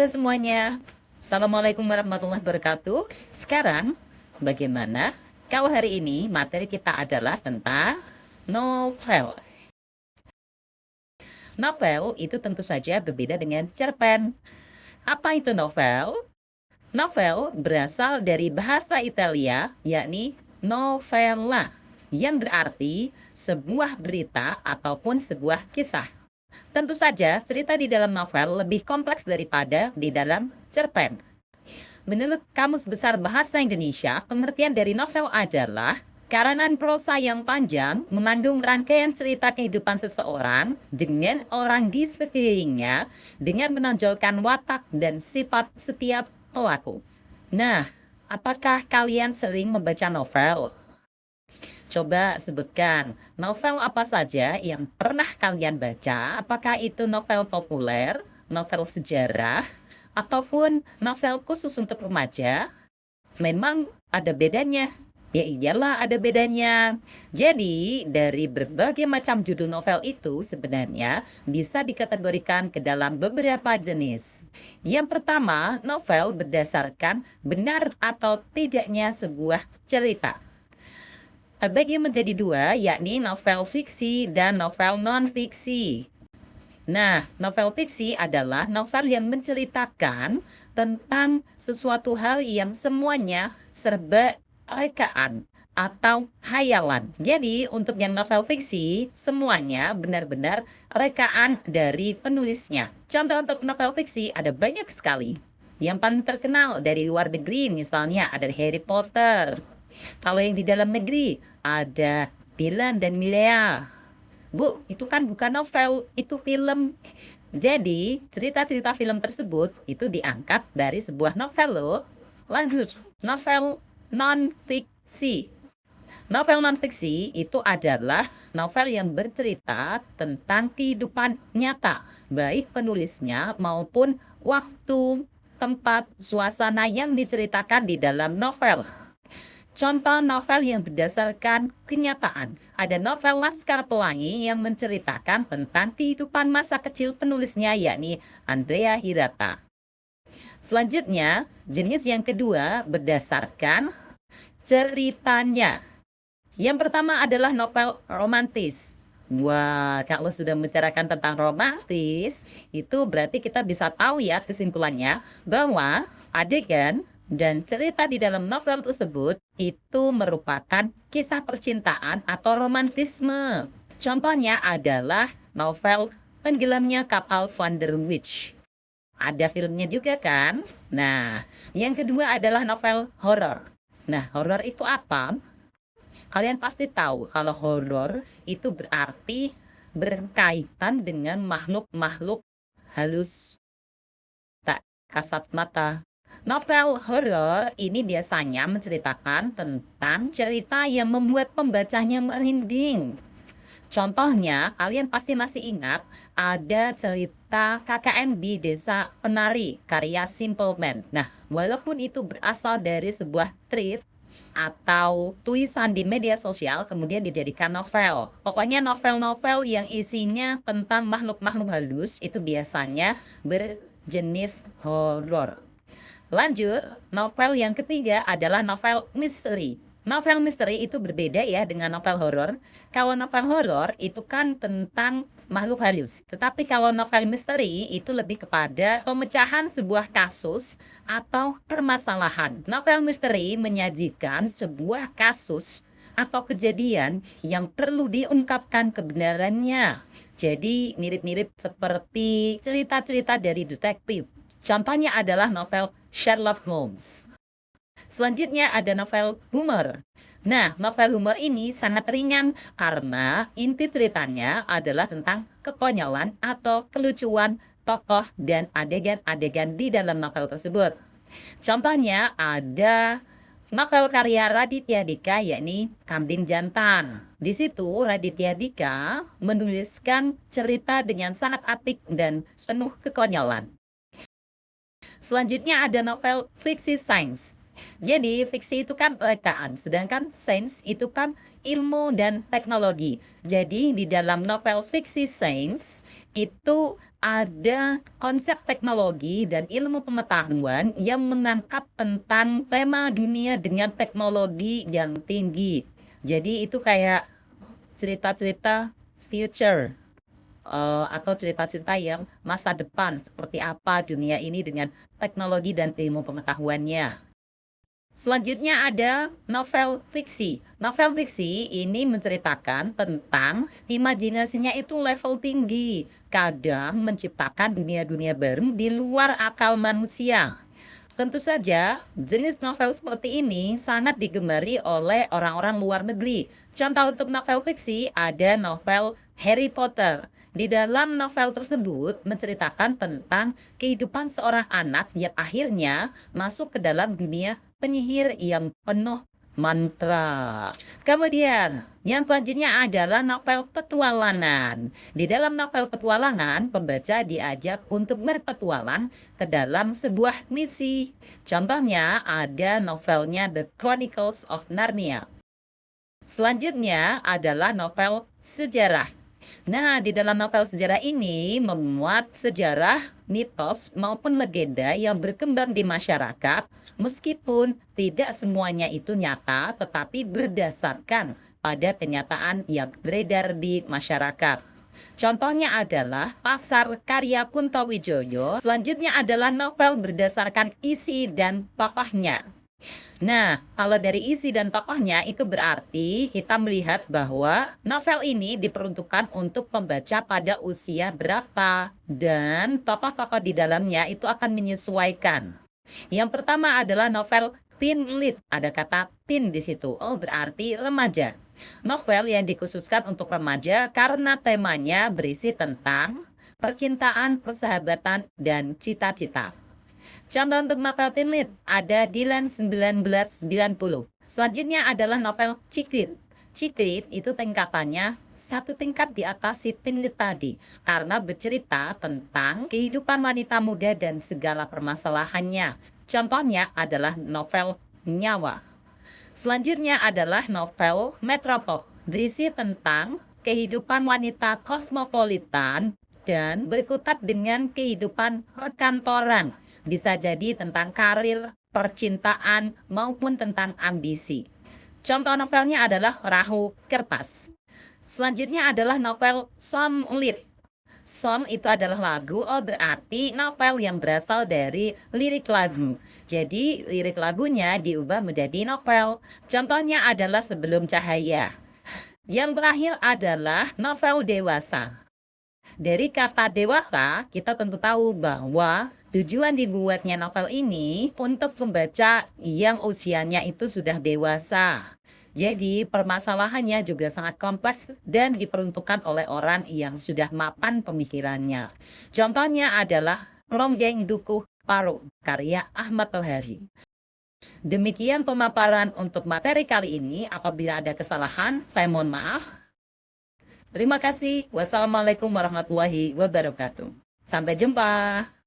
Halo semuanya, Assalamualaikum warahmatullahi wabarakatuh. Sekarang, bagaimana? Kalau hari ini materi kita adalah tentang novel. Novel itu tentu saja berbeda dengan cerpen. Apa itu novel? Novel berasal dari bahasa Italia, yakni novella, yang berarti sebuah berita ataupun sebuah kisah. Tentu saja, cerita di dalam novel lebih kompleks daripada di dalam cerpen. Menurut Kamus Besar Bahasa Indonesia, pengertian dari novel adalah karangan prosa yang panjang mengandung rangkaian cerita kehidupan seseorang dengan orang di sekelilingnya dengan menonjolkan watak dan sifat setiap pelaku. Nah, apakah kalian sering membaca novel? Coba sebutkan novel apa saja yang pernah kalian baca, apakah itu novel populer, novel sejarah, ataupun novel khusus untuk remaja. Memang ada bedanya. Ya iyalah ada bedanya. Jadi dari berbagai macam judul novel itu sebenarnya bisa dikategorikan ke dalam beberapa jenis. Yang pertama, novel berdasarkan benar atau tidaknya sebuah cerita. Terbagi menjadi dua, yakni novel fiksi dan novel non-fiksi. Nah, novel fiksi adalah novel yang menceritakan tentang sesuatu hal yang semuanya serba rekaan atau hayalan. Jadi, untuk yang novel fiksi, semuanya benar-benar rekaan dari penulisnya. Contoh untuk novel fiksi ada banyak sekali. Yang paling terkenal dari luar negeri misalnya ada Harry Potter. Kalau yang di dalam negeri ada Dylan dan Milea. Bu, itu kan bukan novel, itu film. Jadi, cerita-cerita film tersebut itu diangkat dari sebuah novel loh. Lanjut, novel non-fiksi. Novel non-fiksi itu adalah novel yang bercerita tentang kehidupan nyata, baik penulisnya maupun waktu, tempat, suasana yang diceritakan di dalam novel. Contoh novel yang berdasarkan kenyataan. Ada novel Laskar Pelangi yang menceritakan tentang kehidupan masa kecil penulisnya, yakni Andrea Hirata. Selanjutnya, jenis yang kedua berdasarkan ceritanya. Yang pertama adalah novel romantis. Wah, kalau sudah membicarakan tentang romantis, itu berarti kita bisa tahu ya kesimpulannya bahwa adegan dan cerita di dalam novel tersebut itu merupakan kisah percintaan atau romantisme. Contohnya adalah novel Tenggelamnya Kapal Van der Witch. Ada filmnya juga kan? Nah, yang kedua adalah novel horor. Nah, horor itu apa? Kalian pasti tahu kalau horor itu berarti berkaitan dengan makhluk-makhluk halus tak kasat mata. Novel horor ini biasanya menceritakan tentang cerita yang membuat pembacanya merinding. Contohnya, kalian pasti masih ingat ada cerita KKN di Desa Penari karya Simple Man. Nah, walaupun itu berasal dari sebuah tweet atau tulisan di media sosial kemudian dijadikan novel. Pokoknya novel-novel yang isinya tentang makhluk-makhluk halus itu biasanya berjenis horor. Lanjut, novel yang ketiga adalah novel misteri. Novel misteri itu berbeda ya dengan novel horor. Kalau novel horor itu kan tentang makhluk halus. Tetapi kalau novel misteri itu lebih kepada pemecahan sebuah kasus atau permasalahan. Novel misteri menyajikan sebuah kasus atau kejadian yang perlu diungkapkan kebenarannya. Jadi mirip-mirip seperti cerita-cerita dari detektif. Contohnya adalah novel Sherlock Holmes. Selanjutnya ada novel humor. Nah, novel humor ini sangat ringan karena inti ceritanya adalah tentang kekonyolan atau kelucuan tokoh dan adegan-adegan di dalam novel tersebut. Contohnya ada novel karya Raditya Dika yakni Kambing Jantan. Di situ Raditya Dika menuliskan cerita dengan sangat apik dan penuh kekonyolan. Selanjutnya ada novel fiksi sains. Jadi fiksi itu kan rekaan, sedangkan sains itu kan ilmu dan teknologi. Jadi di dalam novel fiksi sains itu ada konsep teknologi dan ilmu pengetahuan yang menangkap tentang tema dunia dengan teknologi yang tinggi. Jadi itu kayak cerita-cerita future atau cerita-cerita yang masa depan seperti apa dunia ini dengan teknologi dan ilmu pengetahuannya. Selanjutnya ada novel fiksi. Novel fiksi ini menceritakan tentang imajinasinya itu level tinggi, kadang menciptakan dunia-dunia baru di luar akal manusia. Tentu saja, jenis novel seperti ini sangat digemari oleh orang-orang luar negeri. Contoh untuk novel fiksi ada novel Harry Potter. Di dalam novel tersebut menceritakan tentang kehidupan seorang anak yang akhirnya masuk ke dalam dunia penyihir yang penuh mantra. Kemudian, yang selanjutnya adalah novel petualangan. Di dalam novel petualangan, pembaca diajak untuk berpetualang ke dalam sebuah misi. Contohnya ada novelnya The Chronicles of Narnia. Selanjutnya adalah novel sejarah. Nah, di dalam novel sejarah ini memuat sejarah, mitos, maupun legenda yang berkembang di masyarakat, meskipun tidak semuanya itu nyata, tetapi berdasarkan pada kenyataan yang beredar di masyarakat. Contohnya adalah Pasar Karya Kunto Wijoyo. Selanjutnya adalah novel berdasarkan isi dan tokohnya. Nah, kalau dari isi dan tokohnya itu berarti kita melihat bahwa novel ini diperuntukkan untuk pembaca pada usia berapa dan tokoh-tokoh di dalamnya itu akan menyesuaikan. Yang pertama adalah novel teen lit, ada kata teen di situ. Oh, berarti remaja. Novel yang dikhususkan untuk remaja karena temanya berisi tentang percintaan, persahabatan, dan cita-cita. Contoh untuk novel teen lit ada Dylan 1990. Selanjutnya adalah novel Cikrit. Cikrit itu tingkatannya satu tingkat di atas si teen lit tadi karena bercerita tentang kehidupan wanita muda dan segala permasalahannya. Contohnya adalah novel Nyawa. Selanjutnya adalah novel Metropol, berisi tentang kehidupan wanita kosmopolitan dan berkutat dengan kehidupan perkantoran. Bisa jadi tentang karir, percintaan, maupun tentang ambisi. Contoh novelnya adalah Rahu Kertas. Selanjutnya adalah novel Som Lit. Som itu adalah lagu, berarti novel yang berasal dari lirik lagu. Jadi lirik lagunya diubah menjadi novel. Contohnya adalah Sebelum Cahaya. Yang terakhir adalah novel dewasa. Dari kata dewasa, kita tentu tahu bahwa tujuan dibuatnya novel ini untuk pembaca yang usianya itu sudah dewasa. Jadi permasalahannya juga sangat kompleks dan diperuntukkan oleh orang yang sudah mapan pemikirannya. Contohnya adalah Ronggeng Dukuh Paro, karya Ahmad Tohari. Demikian pemaparan untuk materi kali ini. Apabila ada kesalahan, saya mohon maaf. Terima kasih. Wassalamualaikum warahmatullahi wabarakatuh. Sampai jumpa.